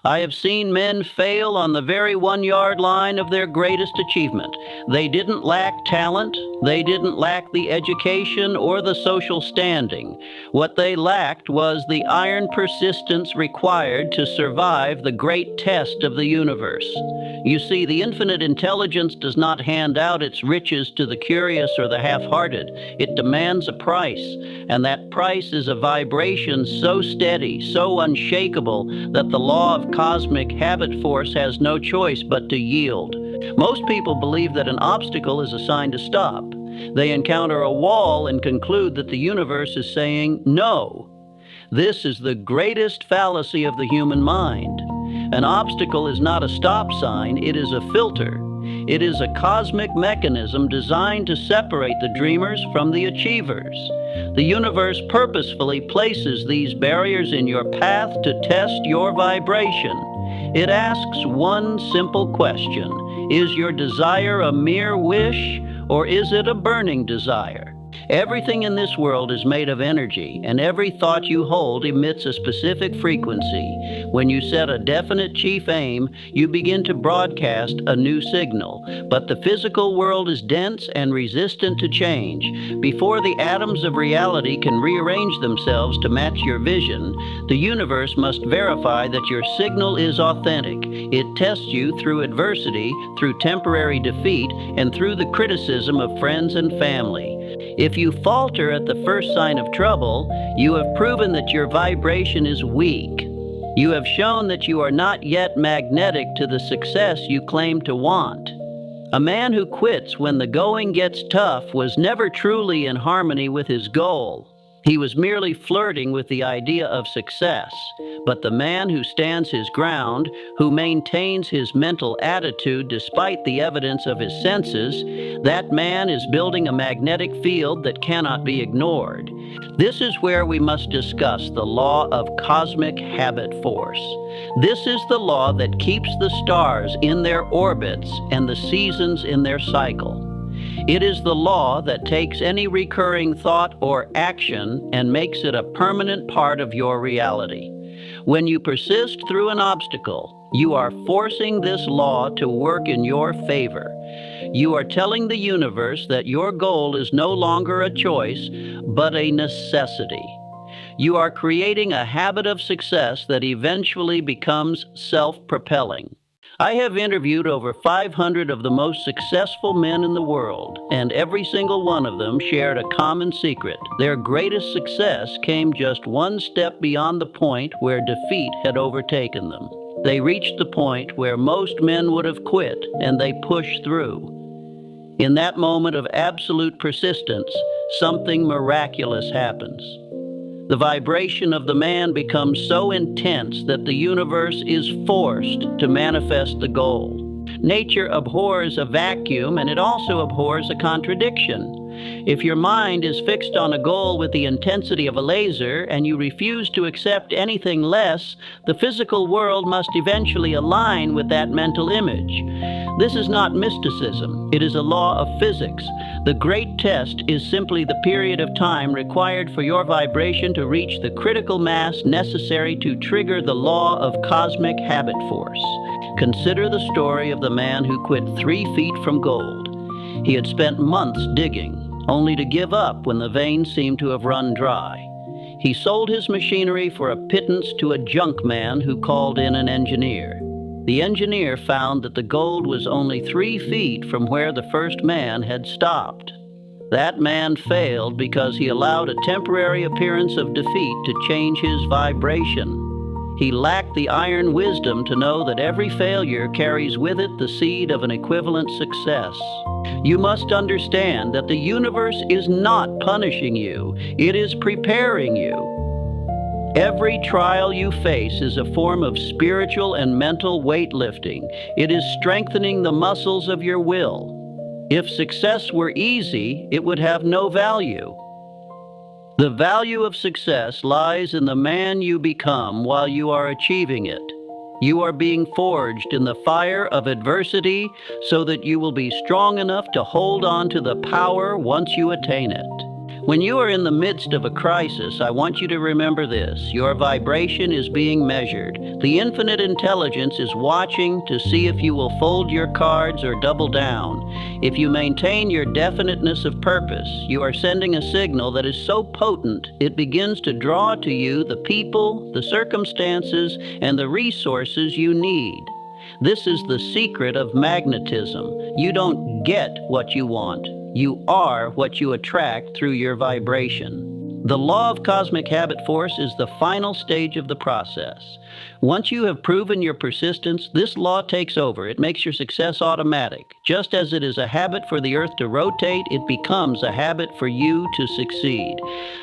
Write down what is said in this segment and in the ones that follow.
I have seen men fail on the very 1 yard line of their greatest achievement. They didn't lack talent, they didn't lack the education or the social standing. What they lacked was the iron persistence required to survive the great test of the universe. You see, the infinite intelligence does not hand out its riches to the curious or the half-hearted. It demands a price, and that price is a vibration so steady, so unshakable, that the law of cosmic habit force has no choice but to yield. Most people believe that an obstacle is a sign to stop. They encounter a wall and conclude that the universe is saying no. This is the greatest fallacy of the human mind. An obstacle is not a stop sign, it is a filter. It is a cosmic mechanism designed to separate the dreamers from the achievers. The universe purposefully places these barriers in your path to test your vibration. It asks one simple question: is your desire a mere wish, or is it a burning desire? Everything in this world is made of energy, and every thought you hold emits a specific frequency. When you set a definite chief aim, you begin to broadcast a new signal. But the physical world is dense and resistant to change. Before the atoms of reality can rearrange themselves to match your vision, the universe must verify that your signal is authentic. It tests you through adversity, through temporary defeat, and through the criticism of friends and family. If you falter at the first sign of trouble, you have proven that your vibration is weak. You have shown that you are not yet magnetic to the success you claim to want. A man who quits when the going gets tough was never truly in harmony with his goal. He was merely flirting with the idea of success. But the man who stands his ground, who maintains his mental attitude despite the evidence of his senses, that man is building a magnetic field that cannot be ignored. This is where we must discuss the law of cosmic habit force. This is the law that keeps the stars in their orbits and the seasons in their cycle. It is the law that takes any recurring thought or action and makes it a permanent part of your reality. When you persist through an obstacle, you are forcing this law to work in your favor. You are telling the universe that your goal is no longer a choice, but a necessity. You are creating a habit of success that eventually becomes self-propelling. I have interviewed over 500 of the most successful men in the world, and every single one of them shared a common secret. Their greatest success came just one step beyond the point where defeat had overtaken them. They reached the point where most men would have quit, and they pushed through. In that moment of absolute persistence, something miraculous happens. The vibration of the man becomes so intense that the universe is forced to manifest the goal. Nature abhors a vacuum, and it also abhors a contradiction. If your mind is fixed on a goal with the intensity of a laser and you refuse to accept anything less, the physical world must eventually align with that mental image. This is not mysticism, it is a law of physics. The great test is simply the period of time required for your vibration to reach the critical mass necessary to trigger the law of cosmic habit force. Consider the story of the man who quit 3 feet from gold. He had spent months digging, only to give up when the veins seemed to have run dry. He sold his machinery for a pittance to a junk man who called in an engineer. The engineer found that the gold was only 3 feet from where the first man had stopped. That man failed because he allowed a temporary appearance of defeat to change his vibration. He lacked the iron wisdom to know that every failure carries with it the seed of an equivalent success. You must understand that the universe is not punishing you, it is preparing you. Every trial you face is a form of spiritual and mental weightlifting. It is strengthening the muscles of your will. If success were easy, it would have no value. The value of success lies in the man you become while you are achieving it. You are being forged in the fire of adversity so that you will be strong enough to hold on to the power once you attain it. When you are in the midst of a crisis, I want you to remember this. Your vibration is being measured. The infinite intelligence is watching to see if you will fold your cards or double down. If you maintain your definiteness of purpose, you are sending a signal that is so potent it begins to draw to you the people, the circumstances, and the resources you need. This is the secret of magnetism. You don't get what you want. You are what you attract through your vibration. The law of cosmic habit force is the final stage of the process. Once you have proven your persistence, this law takes over. It makes your success automatic. Just as it is a habit for the earth to rotate, it becomes a habit for you to succeed.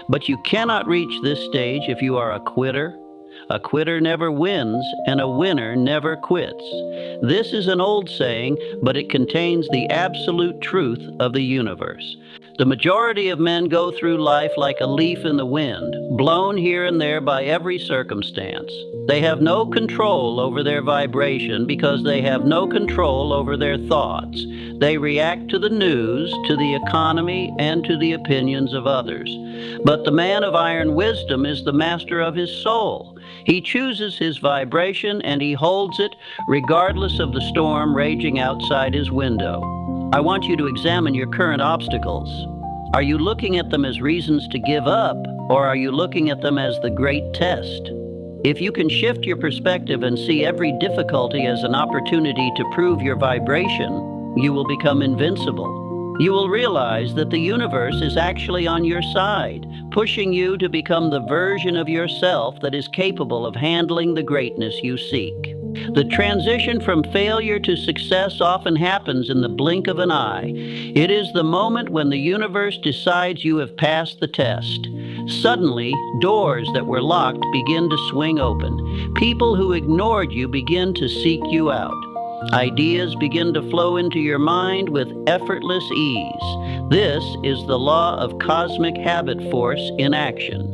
But you cannot reach this stage if you are a quitter. A quitter never wins, and a winner never quits. This is an old saying, but it contains the absolute truth of the universe. The majority of men go through life like a leaf in the wind, blown here and there by every circumstance. They have no control over their vibration because they have no control over their thoughts. They react to the news, to the economy, and to the opinions of others. But the man of iron wisdom is the master of his soul. He chooses his vibration and he holds it regardless of the storm raging outside his window. I want you to examine your current obstacles. Are you looking at them as reasons to give up, or are you looking at them as the great test? If you can shift your perspective and see every difficulty as an opportunity to prove your vibration, you will become invincible. You will realize that the universe is actually on your side, pushing you to become the version of yourself that is capable of handling the greatness you seek. The transition from failure to success often happens in the blink of an eye. It is the moment when the universe decides you have passed the test. Suddenly, doors that were locked begin to swing open. People who ignored you begin to seek you out. Ideas begin to flow into your mind with effortless ease. This is the law of cosmic habit force in action.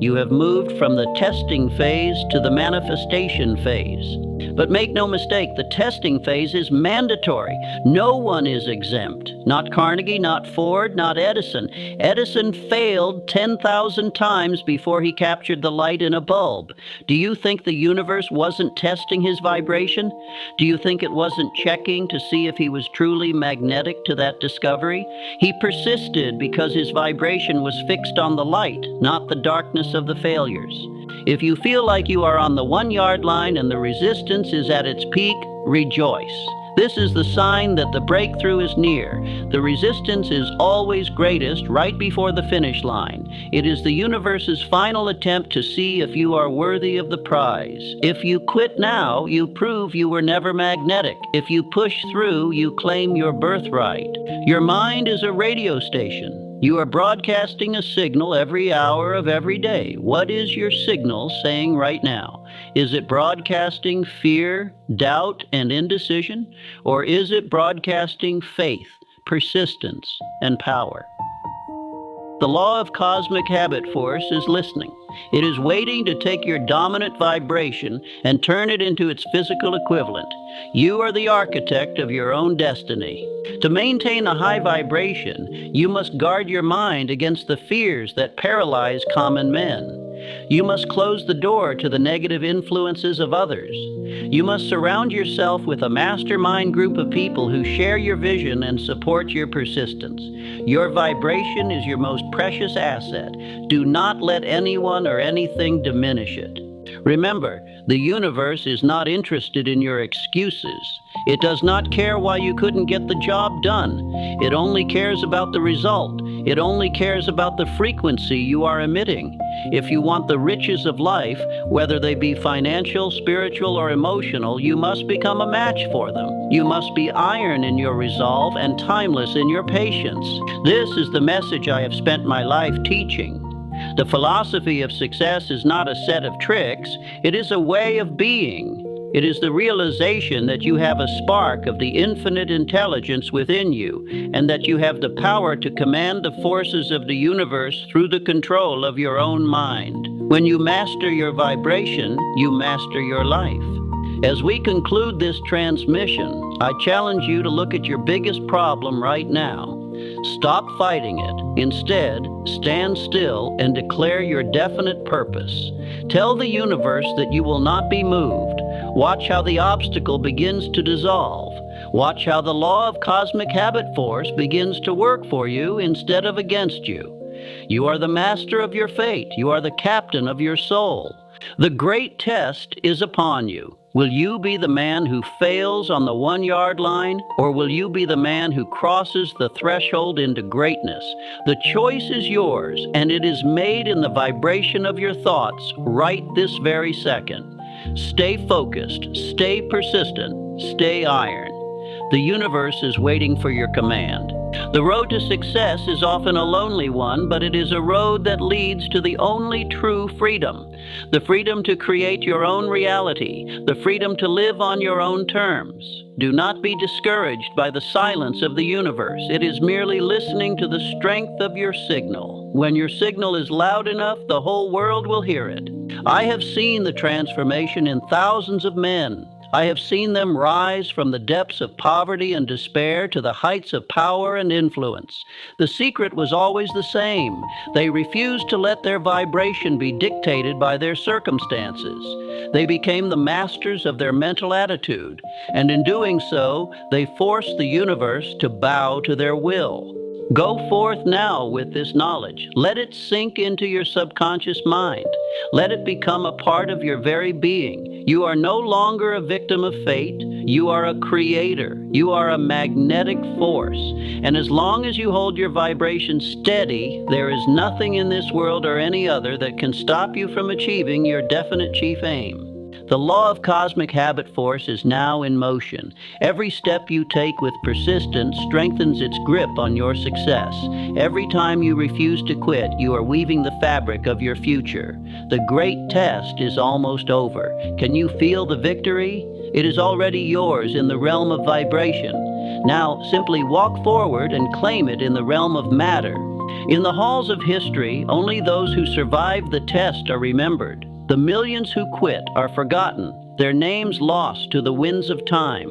You have moved from the testing phase to the manifestation phase. But make no mistake, the testing phase is mandatory. No one is exempt. Not Carnegie, not Ford, not Edison. Edison failed 10,000 times before he captured the light in a bulb. Do you think the universe wasn't testing his vibration? Do you think it wasn't checking to see if he was truly magnetic to that discovery? He persisted because his vibration was fixed on the light, not the darkness of the failures. If you feel like you are on the 1-yard line and the resistance is at its peak, rejoice. This is the sign that the breakthrough is near. The resistance is always greatest right before the finish line. It is the universe's final attempt to see if you are worthy of the prize. If you quit now, you prove you were never magnetic. If you push through, you claim your birthright. Your mind is a radio station. You are broadcasting a signal every hour of every day. What is your signal saying right now? Is it broadcasting fear, doubt, and indecision? Or is it broadcasting faith, persistence, and power? The law of cosmic habit force is listening. It is waiting to take your dominant vibration and turn it into its physical equivalent. You are the architect of your own destiny. To maintain a high vibration, you must guard your mind against the fears that paralyze common men. You must close the door to the negative influences of others. You must surround yourself with a mastermind group of people who share your vision and support your persistence. Your vibration is your most precious asset. Do not let anyone or anything diminish it. Remember, the universe is not interested in your excuses. It does not care why you couldn't get the job done. It only cares about the result. It only cares about the frequency you are emitting. If you want the riches of life, whether they be financial, spiritual, or emotional, you must become a match for them. You must be iron in your resolve and timeless in your patience. This is the message I have spent my life teaching. The philosophy of success is not a set of tricks. It is a way of being. It is the realization that you have a spark of the infinite intelligence within you, and that you have the power to command the forces of the universe through the control of your own mind. When you master your vibration, you master your life. As we conclude this transmission, I challenge you to look at your biggest problem right now. Stop fighting it. Instead, stand still and declare your definite purpose. Tell the universe that you will not be moved. Watch how the obstacle begins to dissolve. Watch how the law of cosmic habit force begins to work for you instead of against you. You are the master of your fate. You are the captain of your soul. The great test is upon you. Will you be the man who fails on the 1-yard line, or will you be the man who crosses the threshold into greatness? The choice is yours, and it is made in the vibration of your thoughts right this very second. Stay focused, stay persistent, stay iron. The universe is waiting for your command. The road to success is often a lonely one, but it is a road that leads to the only true freedom. The freedom to create your own reality, the freedom to live on your own terms. Do not be discouraged by the silence of the universe. It is merely listening to the strength of your signal. When your signal is loud enough, the whole world will hear it. I have seen the transformation in thousands of men. I have seen them rise from the depths of poverty and despair to the heights of power and influence. The secret was always the same. They refused to let their vibration be dictated by their circumstances. They became the masters of their mental attitude, and in doing so, they forced the universe to bow to their will. Go forth now with this knowledge. Let it sink into your subconscious mind. Let it become a part of your very being. You are no longer a victim of fate. You are a creator. You are a magnetic force. And as long as you hold your vibration steady, there is nothing in this world or any other that can stop you from achieving your definite chief aim. The law of cosmic habit force is now in motion. Every step you take with persistence strengthens its grip on your success. Every time you refuse to quit, you are weaving the fabric of your future. The great test is almost over. Can you feel the victory? It is already yours in the realm of vibration. Now, simply walk forward and claim it in the realm of matter. In the halls of history, only those who survived the test are remembered. The millions who quit are forgotten, their names lost to the winds of time.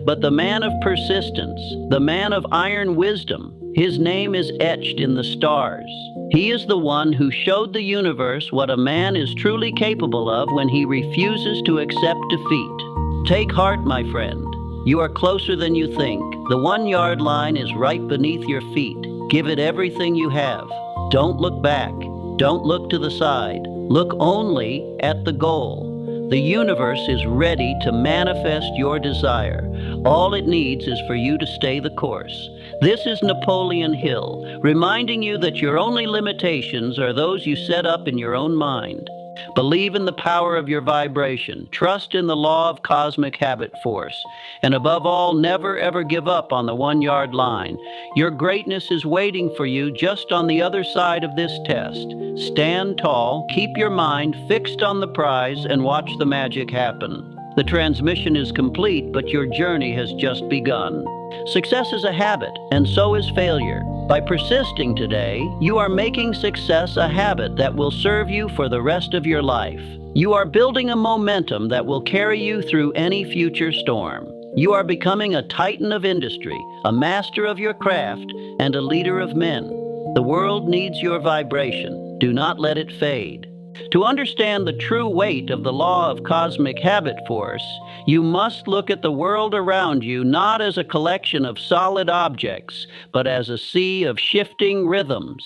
But the man of persistence, the man of iron wisdom, his name is etched in the stars. He is the one who showed the universe what a man is truly capable of when he refuses to accept defeat. Take heart, my friend. You are closer than you think. The 1-yard line is right beneath your feet. Give it everything you have. Don't look back. Don't look to the side. Look only at the goal. The universe is ready to manifest your desire. All it needs is for you to stay the course. This is Napoleon Hill, reminding you that your only limitations are those you set up in your own mind. Believe in the power of your vibration. Trust in the law of cosmic habit force. And above all, never ever give up on the 1-yard line. Your greatness is waiting for you just on the other side of this test. Stand tall, keep your mind fixed on the prize, and watch the magic happen. The transmission is complete, but your journey has just begun. Success is a habit, and so is failure. By persisting today, you are making success a habit that will serve you for the rest of your life. You are building a momentum that will carry you through any future storm. You are becoming a titan of industry, a master of your craft, and a leader of men. The world needs your vibration. Do not let it fade. To understand the true weight of the law of cosmic habit force, you must look at the world around you not as a collection of solid objects, but as a sea of shifting rhythms.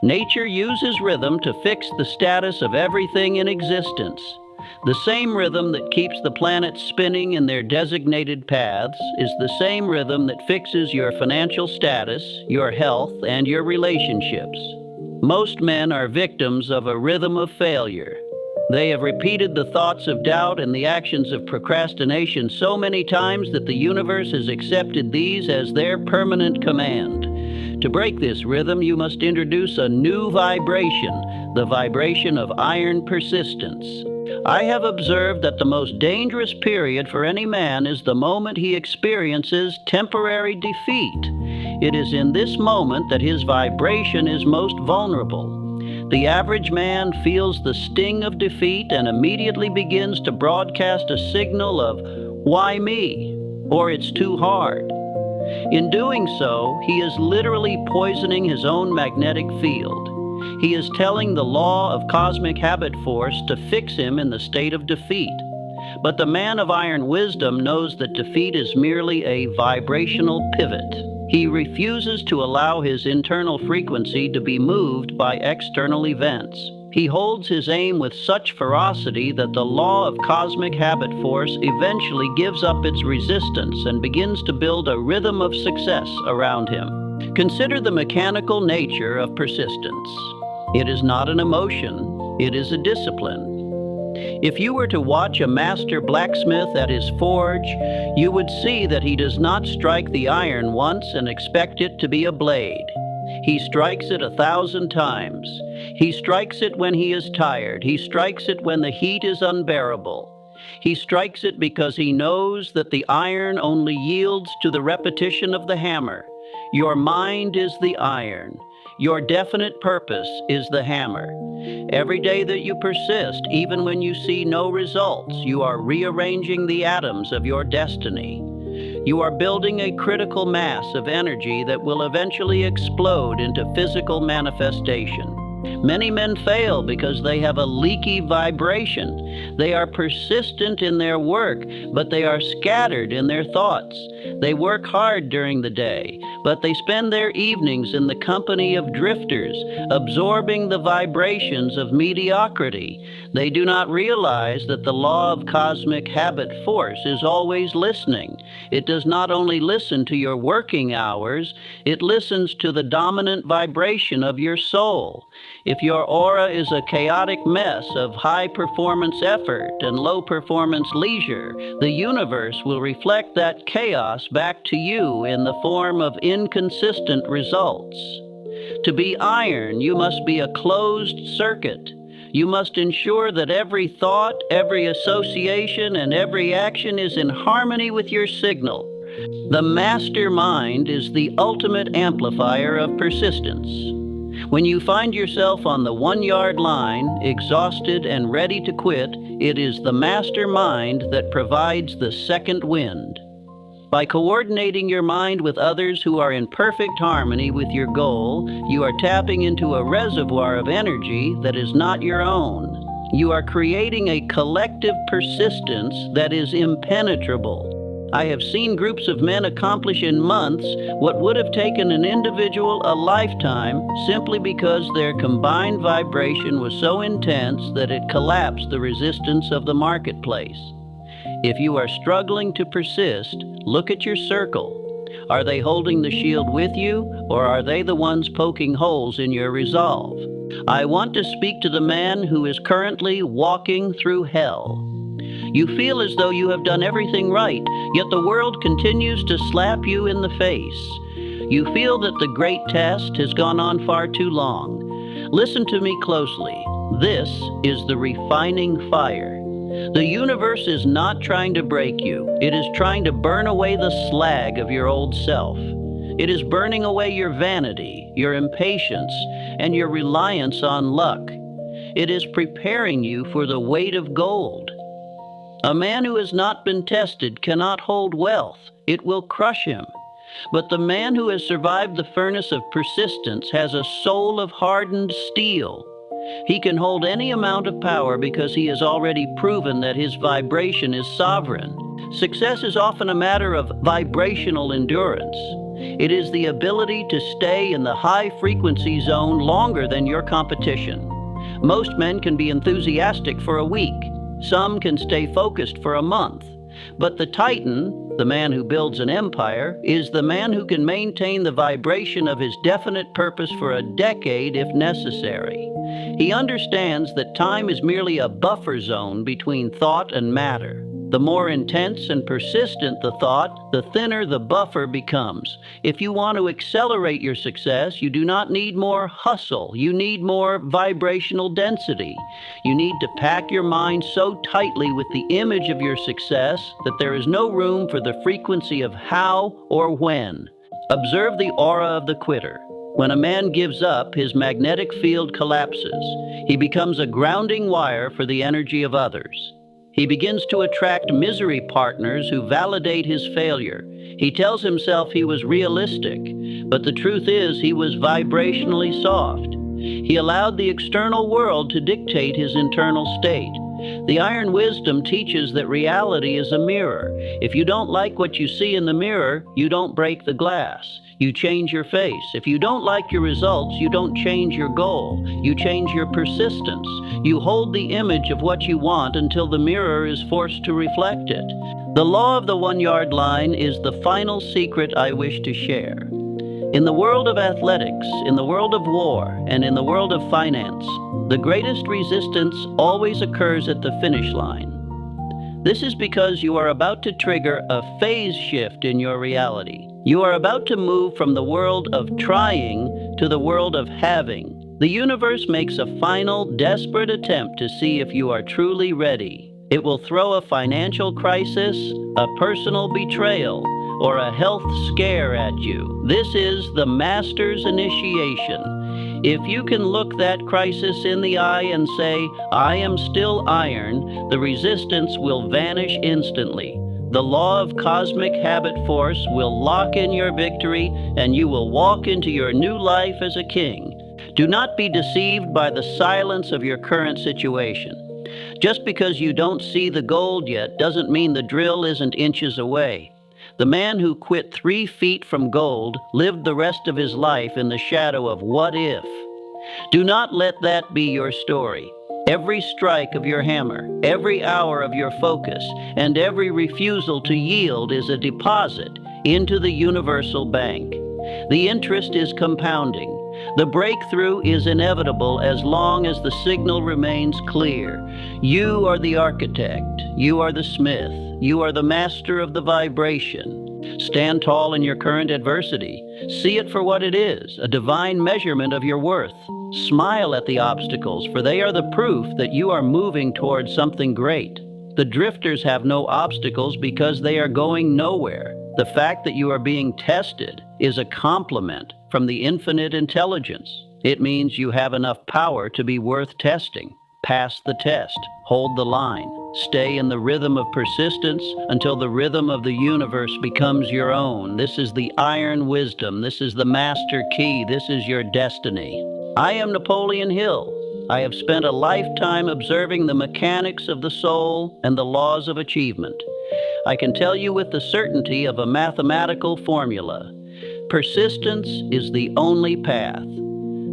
Nature uses rhythm to fix the status of everything in existence. The same rhythm that keeps the planets spinning in their designated paths is the same rhythm that fixes your financial status, your health, and your relationships. Most men are victims of a rhythm of failure. They have repeated the thoughts of doubt and the actions of procrastination so many times that the universe has accepted these as their permanent command. To break this rhythm, you must introduce a new vibration, the vibration of iron persistence. I have observed that the most dangerous period for any man is the moment he experiences temporary defeat. It is in this moment that his vibration is most vulnerable. The average man feels the sting of defeat and immediately begins to broadcast a signal of, "Why me?" or "It's too hard." In doing so, he is literally poisoning his own magnetic field. He is telling the law of cosmic habit force to fix him in the state of defeat. But the man of iron wisdom knows that defeat is merely a vibrational pivot. He refuses to allow his internal frequency to be moved by external events. He holds his aim with such ferocity that the law of cosmic habit force eventually gives up its resistance and begins to build a rhythm of success around him. Consider the mechanical nature of persistence. It is not an emotion, it is a discipline. If you were to watch a master blacksmith at his forge, you would see that he does not strike the iron once and expect it to be a blade. He strikes it 1,000 times. He strikes it when he is tired. He strikes it when the heat is unbearable. He strikes it because he knows that the iron only yields to the repetition of the hammer. Your mind is the iron. Your definite purpose is the hammer. Every day that you persist, even when you see no results, you are rearranging the atoms of your destiny. You are building a critical mass of energy that will eventually explode into physical manifestation. Many men fail because they have a leaky vibration. They are persistent in their work, but they are scattered in their thoughts. They work hard during the day, but they spend their evenings in the company of drifters, absorbing the vibrations of mediocrity. They do not realize that the law of cosmic habit force is always listening. It does not only listen to your working hours, it listens to the dominant vibration of your soul. If your aura is a chaotic mess of high-performance effort and low-performance leisure, the universe will reflect that chaos back to you in the form of inconsistent results. To be iron, you must be a closed circuit. You must ensure that every thought, every association, and every action is in harmony with your signal. The master mind is the ultimate amplifier of persistence. When you find yourself on the 1-yard line, exhausted and ready to quit, it is the master mind that provides the second wind. By coordinating your mind with others who are in perfect harmony with your goal, you are tapping into a reservoir of energy that is not your own. You are creating a collective persistence that is impenetrable. I have seen groups of men accomplish in months what would have taken an individual a lifetime simply because their combined vibration was so intense that it collapsed the resistance of the marketplace. If you are struggling to persist, look at your circle. Are they holding the shield with you, or are they the ones poking holes in your resolve? I want to speak to the man who is currently walking through hell. You feel as though you have done everything right, yet the world continues to slap you in the face. You feel that the great test has gone on far too long. Listen to me closely. This is the refining fire. The universe is not trying to break you. It is trying to burn away the slag of your old self. It is burning away your vanity, your impatience, and your reliance on luck. It is preparing you for the weight of gold. A man who has not been tested cannot hold wealth. It will crush him. But the man who has survived the furnace of persistence has a soul of hardened steel. He can hold any amount of power because he has already proven that his vibration is sovereign. Success is often a matter of vibrational endurance. It is the ability to stay in the high-frequency zone longer than your competition. Most men can be enthusiastic for a week. Some can stay focused for a month. But the Titan, the man who builds an empire, is the man who can maintain the vibration of his definite purpose for a decade if necessary. He understands that time is merely a buffer zone between thought and matter. The more intense and persistent the thought, the thinner the buffer becomes. If you want to accelerate your success, you do not need more hustle. You need more vibrational density. You need to pack your mind so tightly with the image of your success that there is no room for the frequency of how or when. Observe the aura of the quitter. When a man gives up, his magnetic field collapses. He becomes a grounding wire for the energy of others. He begins to attract misery partners who validate his failure. He tells himself he was realistic, but the truth is he was vibrationally soft. He allowed the external world to dictate his internal state. The iron wisdom teaches that reality is a mirror. If you don't like what you see in the mirror, you don't break the glass. You change your face. If you don't like your results, you don't change your goal. You change your persistence. You hold the image of what you want until the mirror is forced to reflect it. The law of the 1-yard line is the final secret I wish to share. In the world of athletics, in the world of war, and in the world of finance, the greatest resistance always occurs at the finish line. This is because you are about to trigger a phase shift in your reality. You are about to move from the world of trying to the world of having. The universe makes a final, desperate attempt to see if you are truly ready. It will throw a financial crisis, a personal betrayal, or a health scare at you. This is the master's initiation. If you can look that crisis in the eye and say, "I am still iron," the resistance will vanish instantly. The law of cosmic habit force will lock in your victory, and you will walk into your new life as a king. Do not be deceived by the silence of your current situation. Just because you don't see the gold yet doesn't mean the drill isn't inches away. The man who quit 3 feet from gold lived the rest of his life in the shadow of what if. Do not let that be your story. Every strike of your hammer, every hour of your focus, and every refusal to yield is a deposit into the universal bank. The interest is compounding. The breakthrough is inevitable as long as the signal remains clear. You are the architect. You are the smith. You are the master of the vibration. Stand tall in your current adversity. See it for what it is, a divine measurement of your worth. Smile at the obstacles, for they are the proof that you are moving towards something great. The drifters have no obstacles because they are going nowhere. The fact that you are being tested is a compliment from the infinite intelligence. It means you have enough power to be worth testing. Pass the test. Hold the line. Stay in the rhythm of persistence until the rhythm of the universe becomes your own. This is the iron wisdom. This is the master key. This is your destiny. I am Napoleon Hill. I have spent a lifetime observing the mechanics of the soul and the laws of achievement. I can tell you with the certainty of a mathematical formula. Persistence is the only path.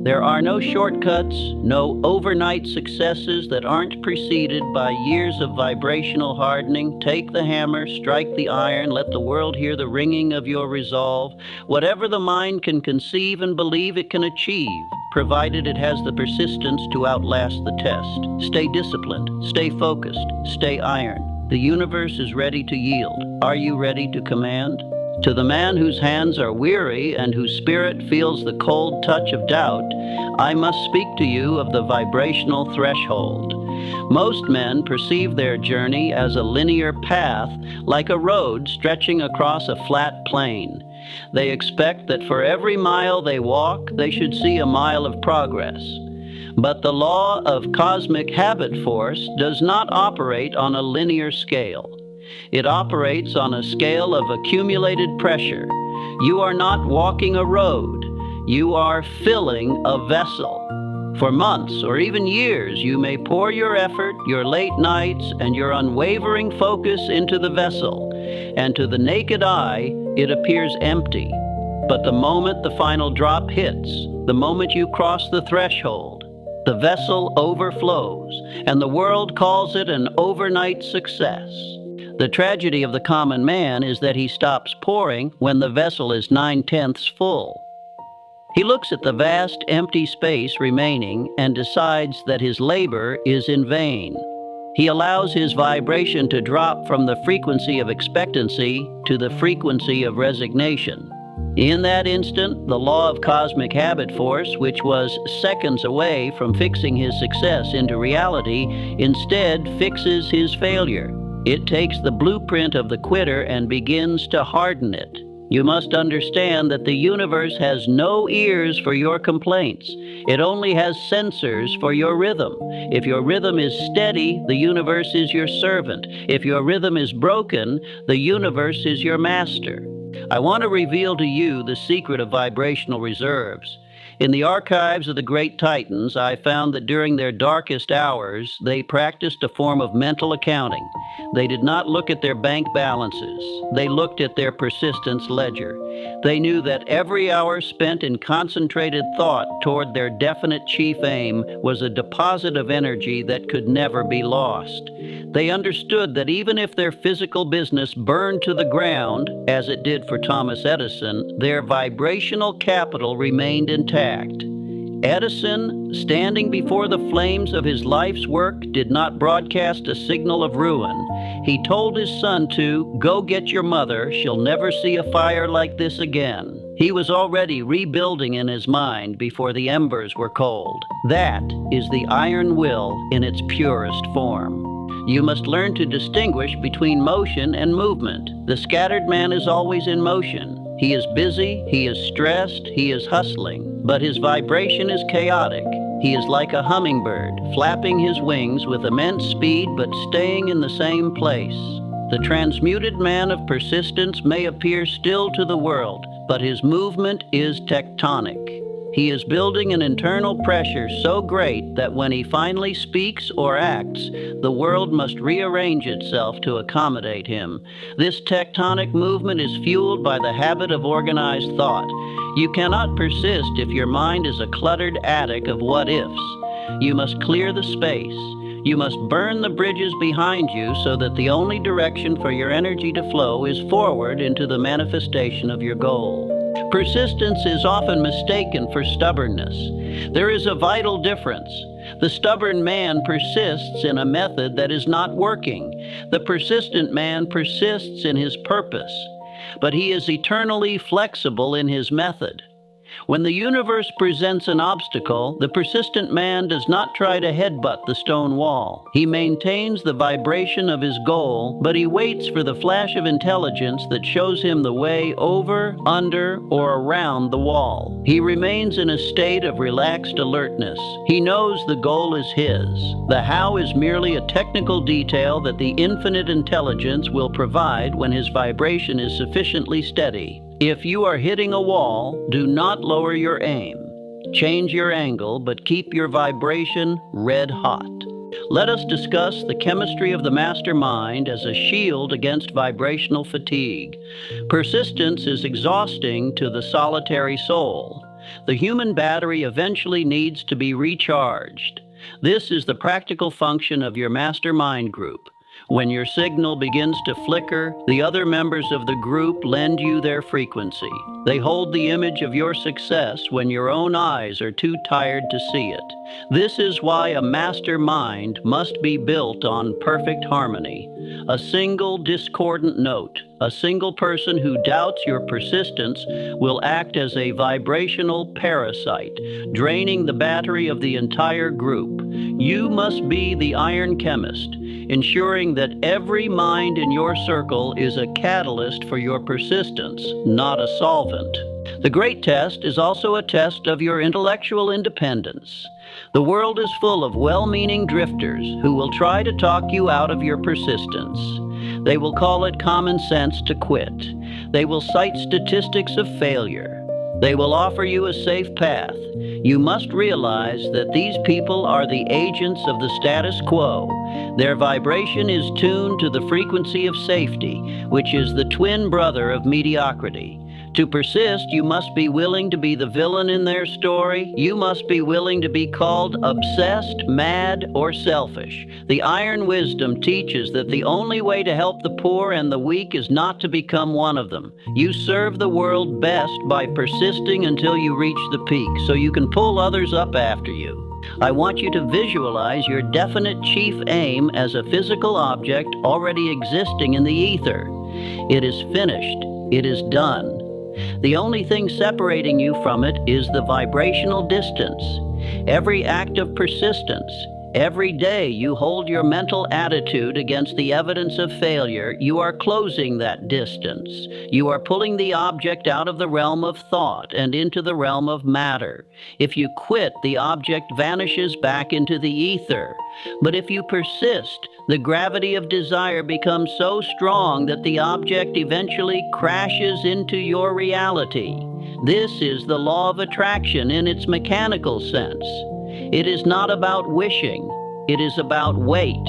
There are no shortcuts, no overnight successes that aren't preceded by years of vibrational hardening. Take the hammer, strike the iron, let the world hear the ringing of your resolve. Whatever the mind can conceive and believe it can achieve, provided it has the persistence to outlast the test. Stay disciplined, stay focused, stay iron. The universe is ready to yield. Are you ready to command? To the man whose hands are weary and whose spirit feels the cold touch of doubt, I must speak to you of the vibrational threshold. Most men perceive their journey as a linear path, like a road stretching across a flat plain. They expect that for every mile they walk, they should see a mile of progress. But the law of cosmic habit force does not operate on a linear scale. It operates on a scale of accumulated pressure. You are not walking a road. You are filling a vessel. For months or even years, you may pour your effort, your late nights, and your unwavering focus into the vessel. And to the naked eye, it appears empty. But the moment the final drop hits, the moment you cross the threshold, the vessel overflows, and the world calls it an overnight success. The tragedy of the common man is that he stops pouring when the vessel is 9/10 full. He looks at the vast empty space remaining and decides that his labor is in vain. He allows his vibration to drop from the frequency of expectancy to the frequency of resignation. In that instant, the law of cosmic habit force, which was seconds away from fixing his success into reality, instead fixes his failure. It takes the blueprint of the quitter and begins to harden it. You must understand that the universe has no ears for your complaints. It only has sensors for your rhythm. If your rhythm is steady, the universe is your servant. If your rhythm is broken, the universe is your master. I want to reveal to you the secret of vibrational reserves. In the archives of the great titans, I found that during their darkest hours, they practiced a form of mental accounting. They did not look at their bank balances. They looked at their persistence ledger. They knew that every hour spent in concentrated thought toward their definite chief aim was a deposit of energy that could never be lost. They understood that even if their physical business burned to the ground, as it did for Thomas Edison, their vibrational capital remained intact. Edison, standing before the flames of his life's work, did not broadcast a signal of ruin. He told his son to, "Go get your mother, she'll never see a fire like this again." He was already rebuilding in his mind before the embers were cold. That is the iron will in its purest form. You must learn to distinguish between motion and movement. The scattered man is always in motion. He is busy, he is stressed, he is hustling, but his vibration is chaotic. He is like a hummingbird, flapping his wings with immense speed but staying in the same place. The transmuted man of persistence may appear still to the world, but his movement is tectonic. He is building an internal pressure so great that when he finally speaks or acts, the world must rearrange itself to accommodate him. This tectonic movement is fueled by the habit of organized thought. You cannot persist if your mind is a cluttered attic of what-ifs. You must clear the space. You must burn the bridges behind you so that the only direction for your energy to flow is forward into the manifestation of your goal. Persistence is often mistaken for stubbornness. There is a vital difference. The stubborn man persists in a method that is not working. The persistent man persists in his purpose, but he is eternally flexible in his method. When the universe presents an obstacle, the persistent man does not try to headbutt the stone wall. He maintains the vibration of his goal, but he waits for the flash of intelligence that shows him the way over, under, or around the wall. He remains in a state of relaxed alertness. He knows the goal is his. The how is merely a technical detail that the infinite intelligence will provide when his vibration is sufficiently steady. If you are hitting a wall, do not lower your aim. Change your angle, but keep your vibration red hot. Let us discuss the chemistry of the mastermind as a shield against vibrational fatigue. Persistence is exhausting to the solitary soul. The human battery eventually needs to be recharged. This is the practical function of your mastermind group. When your signal begins to flicker, the other members of the group lend you their frequency. They hold the image of your success when your own eyes are too tired to see it. This is why a mastermind must be built on perfect harmony. A single discordant note, a single person who doubts your persistence will act as a vibrational parasite, draining the battery of the entire group. You must be the iron chemist, ensuring that every mind in your circle is a catalyst for your persistence, not a solvent. The great test is also a test of your intellectual independence. The world is full of well-meaning drifters who will try to talk you out of your persistence. They will call it common sense to quit. They will cite statistics of failure. They will offer you a safe path. You must realize that these people are the agents of the status quo. Their vibration is tuned to the frequency of safety, which is the twin brother of mediocrity. To persist, you must be willing to be the villain in their story. You must be willing to be called obsessed, mad, or selfish. The iron wisdom teaches that the only way to help the poor and the weak is not to become one of them. You serve the world best by persisting until you reach the peak, so you can pull others up after you. I want you to visualize your definite chief aim as a physical object already existing in the ether. It is finished. It is done. The only thing separating you from it is the vibrational distance. Every act of persistence, Every day you hold your mental attitude against the evidence of failure, you are closing that distance. You are pulling the object out of the realm of thought and into the realm of matter. If you quit, the object vanishes back into the ether. But if you persist, the gravity of desire becomes so strong that the object eventually crashes into your reality. This is the law of attraction in its mechanical sense. It is not about wishing, it is about weight.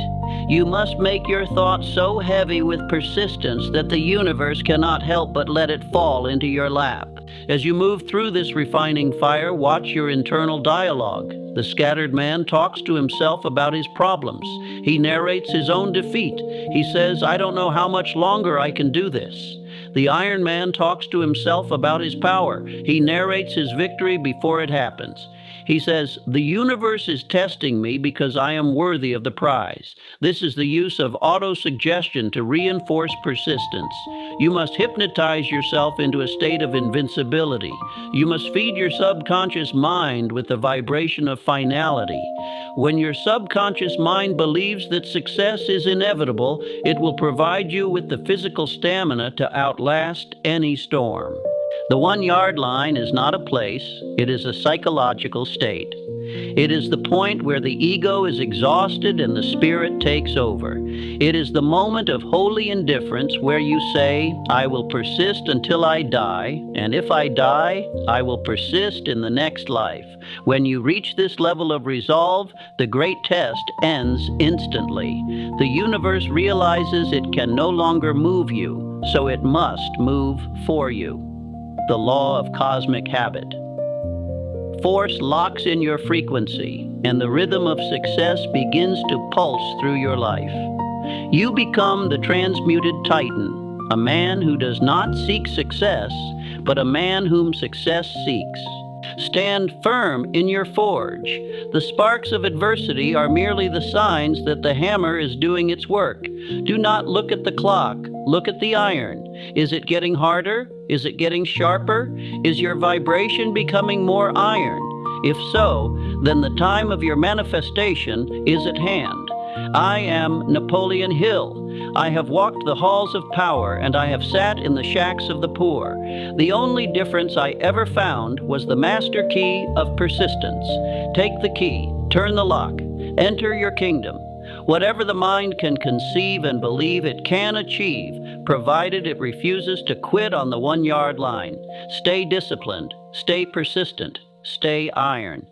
You must make your thoughts so heavy with persistence that the universe cannot help but let it fall into your lap. As you move through this refining fire, watch your internal dialogue. The scattered man talks to himself about his problems. He narrates his own defeat. He says, "I don't know how much longer I can do this." The Iron Man talks to himself about his power. He narrates his victory before it happens. He says, "The universe is testing me because I am worthy of the prize." This is the use of autosuggestion to reinforce persistence. You must hypnotize yourself into a state of invincibility. You must feed your subconscious mind with the vibration of finality. When your subconscious mind believes that success is inevitable, it will provide you with the physical stamina to outlast any storm. The 1-yard line is not a place, it is a psychological state. It is the point where the ego is exhausted and the spirit takes over. It is the moment of holy indifference where you say, "I will persist until I die, and if I die, I will persist in the next life." When you reach this level of resolve, the great test ends instantly. The universe realizes it can no longer move you, so it must move for you. The law of cosmic habit. Force locks in your frequency, and the rhythm of success begins to pulse through your life. You become the transmuted titan, a man who does not seek success, but a man whom success seeks. Stand firm in your forge. The sparks of adversity are merely the signs that the hammer is doing its work. Do not look at the clock, look at the iron. Is it getting harder? Is it getting sharper? Is your vibration becoming more iron? If so, then the time of your manifestation is at hand. I am Napoleon Hill. I have walked the halls of power, and I have sat in the shacks of the poor. The only difference I ever found was the master key of persistence. Take the key, turn the lock, enter your kingdom. Whatever the mind can conceive and believe it can achieve, provided it refuses to quit on the 1-yard line. Stay disciplined, stay persistent, stay iron.